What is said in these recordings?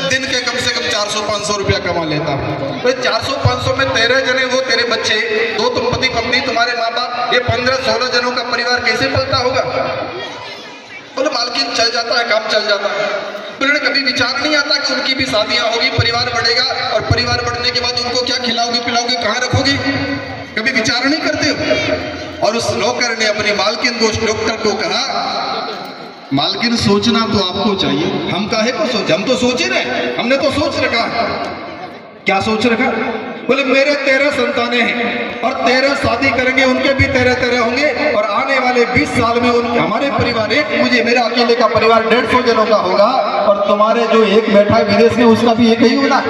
दिन के कम से कम 400-500 रुपया कमा लेता हूँ। तो 400-500 में 13 जने वो तेरे बच्चे, 2 तुम पति पत्नी, तुम्हारे माँ बाप, ये 15-16 जनों का परिवार कैसे पलता होगा? बोले मालकिन चल जाता है, काम चल जाता है। बोले कभी विचार नहीं आता कि उनकी भी शादियां होगी, परिवार बढ़ेगा, और परिवार बढ़ने के बाद उनको क्या खिलाओगे पिलाओगे, कहाँ रखोगे? कभी विचार नहीं करते हो? और उस नौकर ने अपनी मालकिन को, डॉक्टर को कहा, मालकिन सोचना तो आपको चाहिए, हम काहे को सोच, हम तो सोच ही रहे, हमने तो सोच रखा। क्या सोच रखा? बोले मेरे 13 संतानें हैं और 13 शादी करेंगे, उनके भी 13 होंगे, और आने वाले 20 साल में उनके हमारे परिवार एक, मुझे मेरा अकेले का परिवार 150 जनों का होगा, और तुम्हारे जो एक बैठा है विदेश में उसका भी एक ही होना।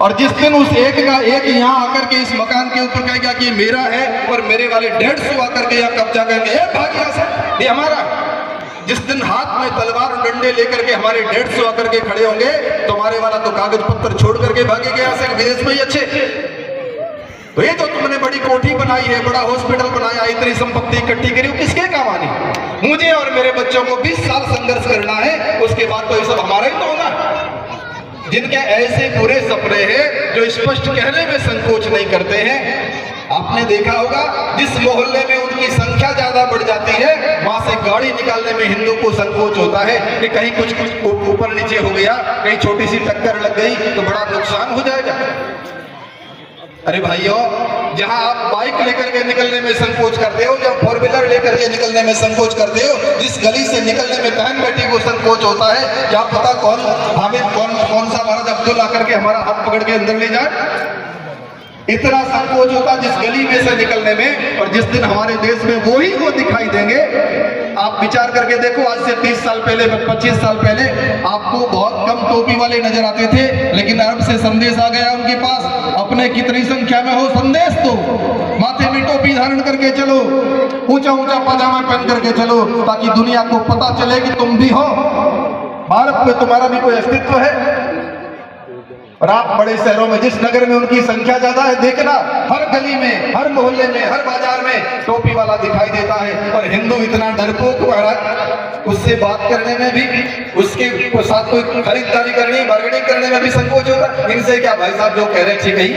और जिस दिन उस एक का एक यहाँ आकर के इस मकान के ऊपर कहेगा कि मेरा है, और मेरे वाले 150 आकर के यहाँ कब्जा करेंगे, भाग यहाँ से, ये हमारा। जिस दिन हाथ में तलवार और डंडे लेकर के हमारे 150 आकर के खड़े होंगे, तुम्हारे वाला तो कागज पत्तर छोड़ करके भागेगा यहाँ से, विदेश में ही अच्छे। तो ये तो तुमने बड़ी कोठी बनाई है, बड़ा हॉस्पिटल बनाया, इतनी संपत्ति इकट्ठी करी, किसके काम आनी? मुझे और मेरे बच्चों को 20 साल संघर्ष करना है, उसके बाद तो ये सब हमारा ही तो होगा। जिनके ऐसे बुरे सपने हैं जो स्पष्ट कहने में संकोच नहीं करते हैं। आपने देखा होगा जिस मोहल्ले में उनकी संख्या ज्यादा बढ़ जाती है, वहां से गाड़ी निकालने में हिंदू को संकोच होता है कि कहीं कुछ ऊपर नीचे हो गया, कहीं छोटी सी टक्कर लग गई तो बड़ा नुकसान हो जाएगा। अरे भाइयों, जहां आप बाइक लेकर के निकलने में संकोच करते हो, जहां 4 व्हीलर लेकर के निकलने में संकोच करते हो, जिस गली से निकलने में बहन बेटी को संकोच होता है, क्या पता कौन सा महाराज अब्दुल आकर के हमारा हाथ पकड़ के अंदर ले जाए। इतना संकोच होता जिस गली में से निकलने में, और जिस दिन हमारे देश में वो ही वो दिखाई देंगे। आप विचार करके देखो, आज से 30 साल पहले, 25 साल पहले आपको बहुत कम टोपी वाले नजर आते थे, लेकिन अरब से संदेश आ गया उनके पास, अपने कितनी संख्या में हो संदेश दो, माथे में टोपी धारण करके चलो, ऊंचा ऊंचा पजामा पहन करके चलो, ताकि दुनिया को पता चले कि तुम भी हो, भारत में तुम्हारा भी कोई अस्तित्व है। और आप बड़े शहरों में, जिस नगर में उनकी संख्या ज्यादा है, देखना हर गली में, हर मोहल्ले में, हर बाजार में टोपी वाला दिखाई देता है। और हिंदू इतना डरपोक महाराज, उससे बात करने में भी, उसके साथ कोई खरीदारी करनी, बार्गेनिंग करने में भी संकोच होता है। इनसे क्या भाई साहब जो कह रहे ठीक है?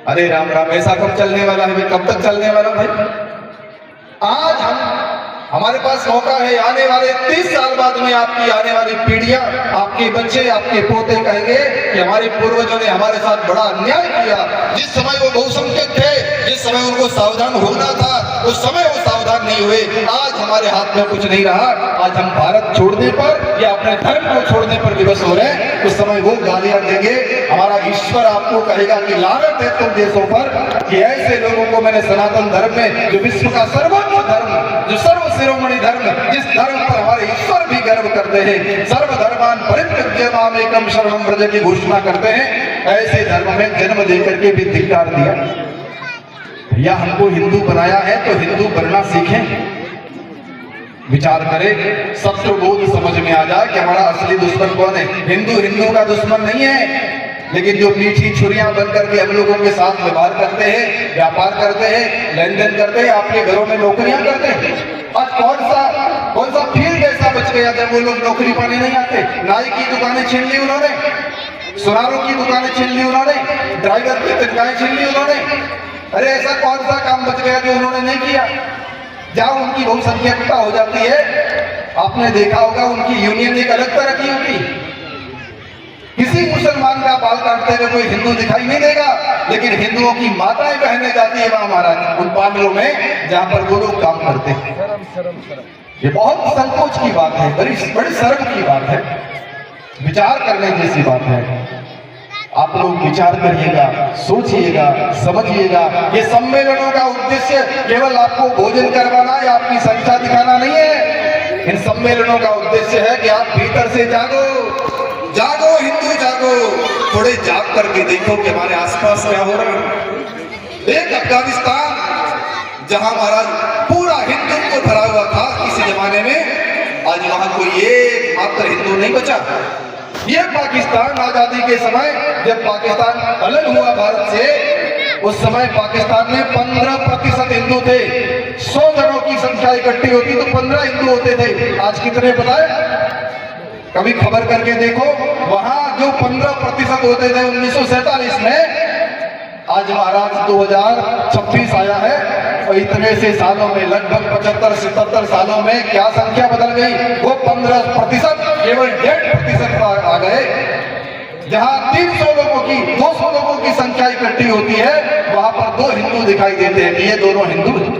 अरे राम राम, ऐसा कब चलने वाला है भाई, कब तक चलने वाला भाई? आज हमारे पास मौका है, आने वाले 30 साल बाद में आपकी आने वाली पीढ़ियां, आपके बच्चे, आपके पोते कहेंगे कि हमारे पूर्वजों ने हमारे साथ बड़ा अन्याय किया। जिस समय वो बहुसंख्यक थे, जिस समय उनको सावधान होना था, उस समय वो सावधान नहीं हुए। आज हमारे हाथ में कुछ नहीं रहा। आज हम भारत छोड़ने पर या अपने धर्म को छोड़ने पर विवश हो रहे हैं। उस समय वो गालियां देंगे, हमारा ईश्वर आपको कहेगा कि लानत है तुम देशों पर कि ऐसे लोगों को मैंने सनातन धर्म में, जो विश्व का सर्वोच्च धर्म, जो सर्व शिरोमणि धर्म, जिस धर्म पर हमारे ईश्वर भी गर्व करते हैं, सर्वधर्मान परित्यज्य माम एकम शरणम व्रज की घोषणा करते हैं, ऐसे धर्म में जन्म देकर के भी धिक्कार दिया। या हमको हिंदू बनाया है तो हिंदू बनना सीखें, विचार करें, शत्रुबोध समझ में आ जाए कि हमारा असली दुश्मन कौन है। हिंदू हिंदू का दुश्मन नहीं है, लेकिन जो मीठी छुरियां बनकर के हम लोगों के साथ व्यवहार करते हैं, व्यापार करते हैं, लेन देन करते हैं, आपके घरों में नौकरियां करते हैं। आज कौन सा फील्ड ऐसा बच गया जब वो लोग नौकरी पाने नहीं आते? नाई की दुकानें छीन ली उन्होंने, सुनारों की दुकानें छीन ली उन्होंने, ड्राइवर की तनख्वाहें छीन ली उन्होंने। अरे ऐसा कौन सा काम बच गया जो उन्होंने नहीं किया? जहां उनकी बहुसंख्यकता हो जाती है, आपने देखा होगा उनकी यूनियन एक अलग तरह की होती। किसी मुसलमान का बाल काटते हुए कोई हिंदू दिखाई नहीं देगा, लेकिन हिंदुओं की माताएं बहनें जाती है वहां महाराज उन पार्लरों में जहां पर वो लोग काम करते हैं। ये बहुत संकोच की बात है, बड़ी शर्म की बात है, विचार करने जैसी बात है। आप लोग विचार करिएगा, सोचिएगा, समझिएगा। ये सम्मेलनों का उद्देश्य केवल आपको भोजन करवाना या आपकी संख्या दिखाना नहीं है। इन सम्मेलनों का उद्देश्य है कि आप भीतर से जागो, जागो हिंदू जागो, थोड़े जाग करके देखो कि हमारे आसपास क्या हो रहा है। एक अफगानिस्तान जहां महाराज पूरा हिंदू को भरा हुआ था किसी जमाने में, आज वहां कोई एक मात्र हिंदू नहीं बचा। ये पाकिस्तान आजादी के समय जब पाकिस्तान अलग हुआ भारत से, उस समय पाकिस्तान में 15% हिंदू थे। 100 जनों की संख्या इकट्ठी होती तो 15 हिंदू होते थे। आज कितने पता है? कभी खबर करके देखो, वहां जो 15% होते थे 1947 में, आज महाराज 2026 आया है और इतने से सालों में लगभग 75-77 सालों में क्या संख्या बदल गई? वो 15% केवल 1.5% आ गए। जहां 300 लोगों की 200 लोगों की संख्या इकट्ठी होती है, वहां पर 2 हिंदू दिखाई देते हैं कि ये दोनों हिंदू हैं।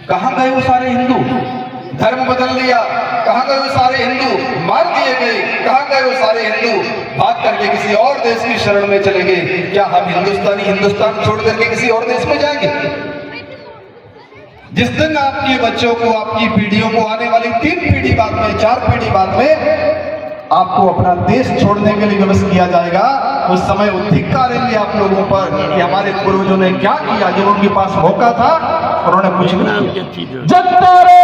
कहां गए वो सारे हिंदू? धर्म बदल लिया। कहां गए वो सारे हिंदू? मार दिए गए। कहां गए वो सारे हिंदू? भाग करके किसी और देश की शरण में चले गए। क्या हम हिंदुस्तानी हिंदुस्तान छोड़ करके किसी और देश में जाएंगे? जिस दिन आपके बच्चों को, आपकी पीढ़ियों को, आने वाली 3 पीढ़ी बाद में, 4 पीढ़ी बाद में आपको अपना देश छोड़ने के लिए विवश किया जाएगा, उस समय वो धिक्कारेंगे आप लोगों पर कि हमारे पूर्वजों ने क्या किया, जब उनके पास मौका था उन्होंने कुछ नहीं किया। जनता रे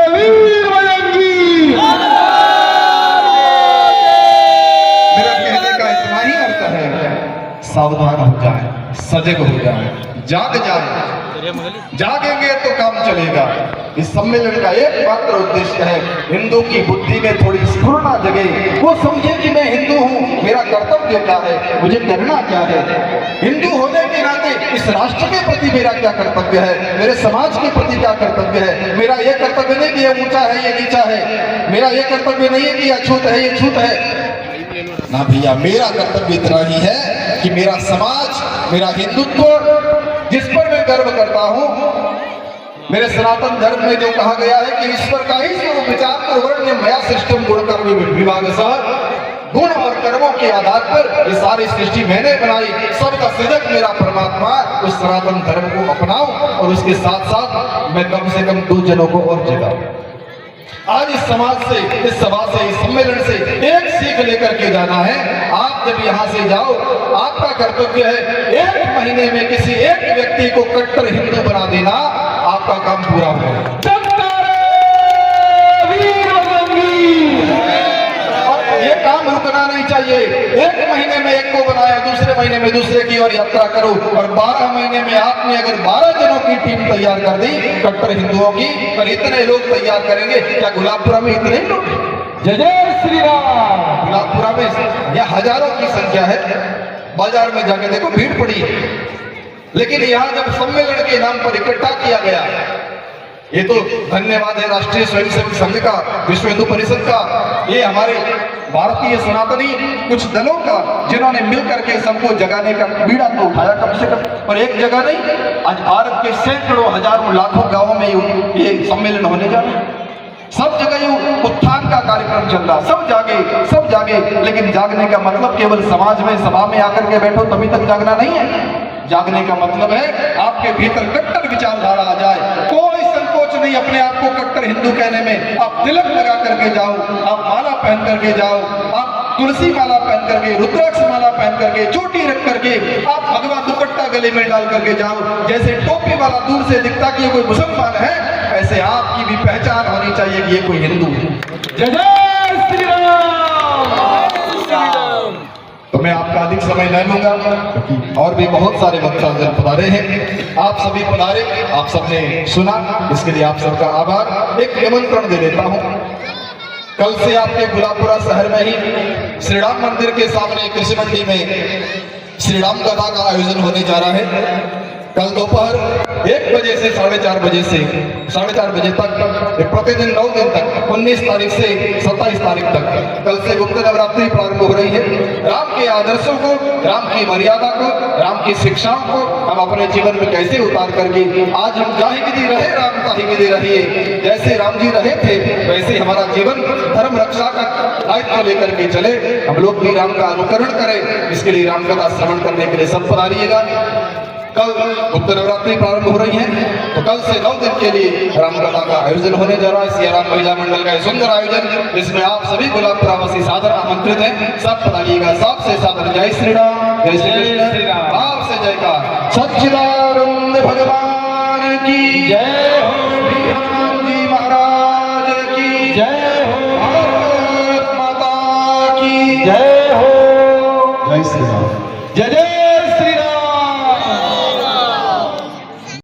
वीर बजरंगी। मेरा कहने का इतना ही अर्थ है, सावधान हो जाए, सजग हो जाए, जाग जाए। जागेंगे तो काम चलेगा। इस सम्मेलन का एकमात्र उद्देश्य है हिंदू की बुद्धि में थोड़ी स्फुरना जगे, वो समझे कि मैं हिंदू हूँ, मेरा कर्तव्य क्या है, मुझे करना क्या है। हिंदू होने के नाते इस राष्ट्र के प्रति मेरा क्या कर्तव्य है, मेरे समाज के प्रति क्या कर्तव्य है। मेरा ये कर्तव्य नहीं कि ये ऊंचा है ये नीचा है, मेरा ये कर्तव्य नहीं है कि ये अछूत है ये छूत है ना भैया। मेरा कर्तव्य इतना ही है कि मेरा समाज, मेरा हिंदुत्व जिस पर मैं गर्व करता हूं, मेरे सनातन धर्म में जो कहा गया है कि ईश्वर का ही स्वरूप विचार कर वर्ण मया सृष्टि गुण कर्म विभाग सह, गुण और कर्मों के आधार पर ये सारी सृष्टि मैंने बनाई, सबका सृजक मेरा परमात्मा। उस सनातन धर्म को अपनाऊं और उसके साथ साथ मैं कम से कम 2 जनों को और जगाऊं। आज इस समाज से, इस सभा से, इस सम्मेलन से एक सीख लेकर के जाना है। आप जब यहाँ से जाओ, आपका कर्तव्य है 1 महीने में किसी एक व्यक्ति को कट्टर हिंदू बना देना, आपका काम पूरा हो। ये काम रुकना नहीं चाहिए। 1 महीने में एक को बनाया, दूसरे महीने में दूसरे की ओर यात्रा करो, और 12 महीने में आपने अगर 12 जनों की टीम तैयार कर दी कट्टर हिंदुओं की, और इतने लोग तैयार करेंगे, क्या गुलाबपुरा में इतने लोग? जय जय श्री राम। गुलाबपुरा में यह हजारों की संख्या है, बाजार में जाके देखो भीड़ पड़ी है। लेकिन यहाँ जब सम्मेलन के नाम पर इकट्ठा किया गया, ये तो धन्यवाद है राष्ट्रीय स्वयंसेवक संघ का, विश्व हिंदू परिषद का, ये हमारे भारतीय सनातनी कुछ दलों का, जिन्होंने मिलकर के सबको जगाने का बीड़ा तो उठाया कम से कम, पर एक जगह नहीं। आज भारत के सैकड़ों हजारों लाखों गांवों में ये सम्मेलन होने जा रहे हैं। सब जगह ये उत्थान का कार्यक्रम चल रहा, सब जागे। लेकिन जागने का मतलब केवल समाज में सभा में आकर के बैठो तभी तक जागना नहीं है। जागने का मतलब है आपके भीतर कट्टर विचारधारा आ जाए। कोई संकोच नहीं अपने आप को कट्टर हिंदू कहने में। आप तिलक लगा करके जाओ, आप माला पहन करके जाओ, आप तुलसी माला पहन करके, रुद्राक्ष माला पहन करके, चोटी रख करके, आप भगवा दुपट्टा गले में डाल करके जाओ। जैसे टोपी वाला दूर से दिखता कि ये कोई मुसलमान है, ऐसे आपकी भी पहचान होनी चाहिए कि ये कोई हिंदू है। जय जय श्री राम। तो मैं आपका अधिक समय नहीं लूंगा, क्योंकि और भी बहुत सारे वक्ता पधारे हैं। आप सभी पधारे, आप सबने सुना, इसके लिए आप सबका आभार। एक निमंत्रण दे देता हूं। कल से आपके गुलाबपुरा शहर में ही श्री राम मंदिर के सामने कृषि मंडी में श्री राम कथा का आयोजन होने जा रहा है। कल दोपहर 1 बजे से 4:30 बजे तक, प्रतिदिन 9 दिन तक, 19 तारीख से 27 तारीख तक, कल से गुप्त नवरात्रि प्रारंभ हो रही है। राम के आदर्शों को, राम की मर्यादा को, राम की शिक्षाओं को हम अपने जीवन में कैसे उतार करके आज हम जाहि विधि रहे, राम ताहि विधि रहिए। जैसे राम जी रहे थे वैसे हमारा जीवन धर्म रक्षा का दायित्व लेकर के चले, हम लोग भी राम का अनुकरण करें। इसके लिए राम कथा श्रवण करने के लिए सब पधारिएगा। कल गुप्त नवरात्रि प्रारंभ हो रही है, तो कल से 9 दिन के लिए रामकथा का आयोजन होने जा रहा है। सिया राम महिला मंडल का सुंदर आयोजन, जिसमें आप सभी गुलाबपुरावासी सादर आमंत्रित हैं। सब पधारिएगा, सबसे सादर जय श्री राम, जय श्री कृष्ण, आपसे जयकार। सच्चिदानंद भगवान की जय हो, राम जी महाराज की जय हो, भारत माता की जय हो, जय श्री राम, जय जय